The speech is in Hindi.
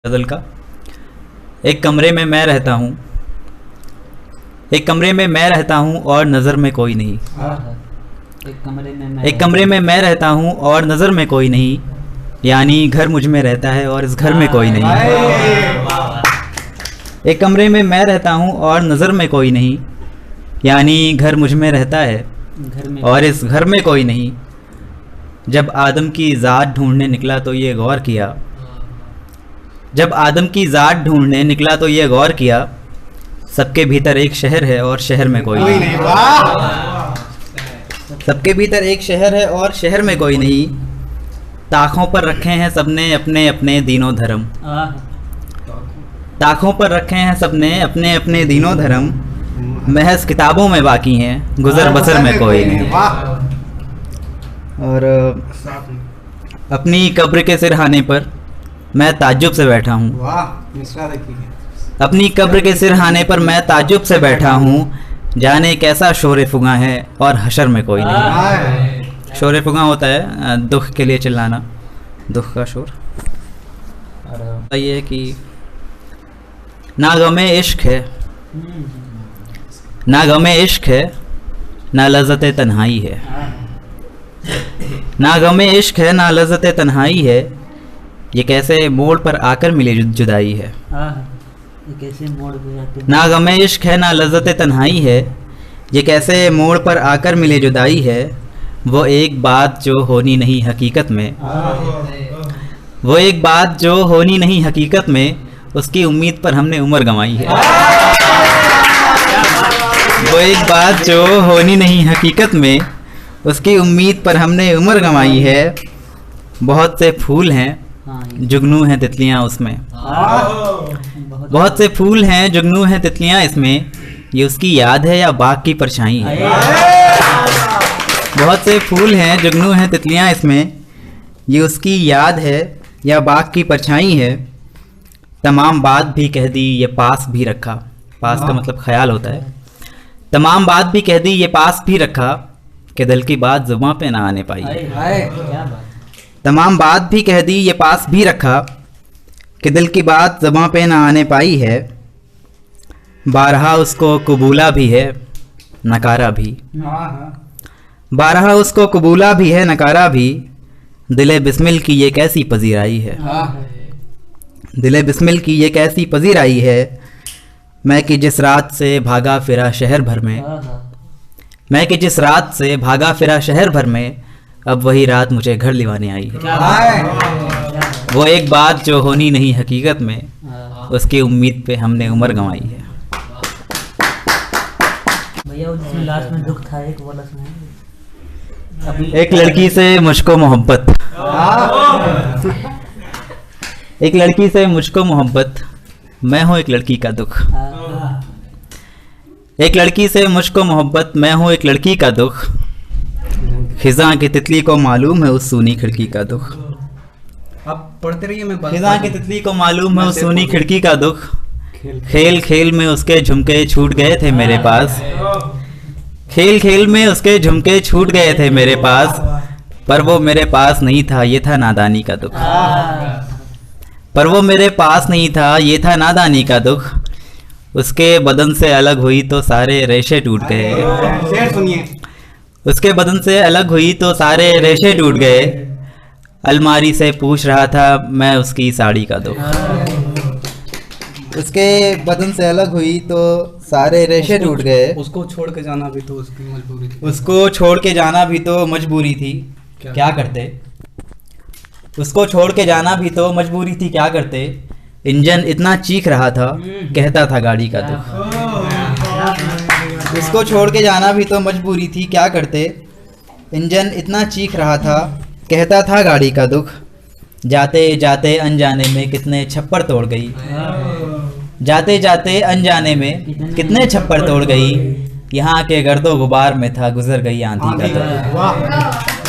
गज़ल का। एक कमरे में मैं रहता हूँ, एक कमरे में मैं रहता हूँ और नज़र में कोई नहीं। एक कमरे में मैं रहता हूँ और नज़र में कोई नहीं, यानी घर मुझ में रहता है और इस घर में कोई नहीं। एक कमरे में मैं रहता हूँ और नज़र में कोई नहीं, यानी घर मुझ में रहता है और इस घर में कोई नहीं। जब आदम की ज़ात ढूंढने निकला तो ये गौर किया, जब आदम की ज़ात ढूंढने निकला तो ये गौर किया, सबके भीतर एक शहर है और शहर में कोई नहीं। सबके भीतर एक शहर है और शहर में कोई नहीं। ताकों पर रखे हैं सबने अपने अपने दीनों धर्म, ताकों पर रखे हैं सबने अपने अपने दीनों धर्म, महज किताबों में बाकी हैं गुजर बसर में कोई नहीं। और अपनी कब्र के सिरहाने पर मैं ताज्जुब से बैठा हूँ, अपनी कब्र के सिरहाने पर मैं ताज्जुब से बैठा हूँ, जाने कैसा शोर फुगा है और हशर में कोई नहीं। शोर फुगा होता है दुख के लिए चिल्लाना, दुख का शोर। और ये है कि ना गमे इश्क है, ना गमे इश्क है, ना लज़्ज़त तन्हाई है। ना गमे इश्क है ना लज़्ज़त तन्हाई है, ये कैसे मोड़ पर आकर मिले जुदाई है। ये कैसे मोड़ पे आके ना गमे इश्क है ना लज़्ज़त तन्हाई है, ये कैसे मोड़ पर आकर मिले जुदाई है। वो एक बात जो होनी नहीं हकीकत में, वो एक बात जो होनी नहीं हकीकत में, उसकी उम्मीद पर हमने उम्र गंवाई है। वो एक बात जो होनी नहीं हकीकत में, उसकी उम्मीद पर हमने उम्र गंवाई है। बहुत से फूल हैं जुगनू हैं तितलियां उसमें, बहुत से फूल हैं जुगनू हैं तितलियां इसमें, ये उसकी याद है या बाग की परछाई है। बहुत से फूल हैं जुगनू हैं तितलियां इसमें, ये उसकी याद है या बाग की परछाई है। तमाम बात भी कह दी ये पास भी रखा, पास का मतलब ख्याल होता है। तमाम बात भी कह दी ये पास भी रखा, कि दिल की बात जुबां पे ना आने पाई है। तमाम बात भी कह दी ये पास भी रखा, कि दिल की बात ज़बां पे ना आने पाई है। बारहा उसको कबूला भी है नकारा भी, बारहा उसको कबूला भी है नकारा भी, दिले बिस्मिल की ये कैसी पजीराई है। दिले बिस्मिल की ये कैसी पजीराई है। मैं कि जिस रात से भागा फिरा शहर भर में, मैं कि जिस रात से भागा फिरा शहर भर में, अब वही रात मुझे घर लिवाने आई है। वो एक बात जो होनी नहीं हकीकत में, उसकी उम्मीद पे हमने उम्र गंवाई है। भैया जिसमें लास्ट में दुख था एक वाला सुनाएंगे। एक लड़की से मुझको मोहब्बत, एक लड़की से मुझको मोहब्बत, मैं हूँ एक लड़की का दुख। एक लड़की से मुझको मोहब्बत, मैं हूँ एक लड़की का दुख, खिज़ां की तितली को मालूम है उस सूनी खिड़की का दुख। आप पढ़ते रहिए, मैं खिज़ां की तितली को मालूम है उस सूनी खिड़की का दुख, खेल खेल में उसके झुमके छूट गए थे मेरे पास, खेल खेल में उसके झुमके छूट गए थे मेरे पास, पर वो मेरे पास नहीं था ये था नादानी का दुख। पर वो मेरे पास नहीं था ये था नादानी का दुख, उसके बदन से अलग हुई तो सारे रेशे टूट गए। शेर सुनिए। उसके बदन से अलग हुई तो सारे रेशे टूट गए, अलमारी से पूछ रहा था मैं उसकी साड़ी का दुख। उसके बदन से अलग हुई तो सारे रेशे टूट गए, उसको छोड़ के जाना भी तो उसकी मजबूरी थी। उसको छोड़ के जाना भी तो मजबूरी थी, क्या करते। उसको छोड़ के जाना भी तो मजबूरी थी, क्या करते। इंजन इतना चीख रहा था कहता था गाड़ी का दुख। उसको छोड़ के जाना भी तो मजबूरी थी, क्या करते। इंजन इतना चीख रहा था कहता था गाड़ी का दुख। जाते जाते अनजाने में कितने छप्पर तोड़ गई, जाते जाते अनजाने में कितने छप्पर तोड़ गई, यहाँ के गर्दो गुबार में था गुजर गई आंधी का दुख।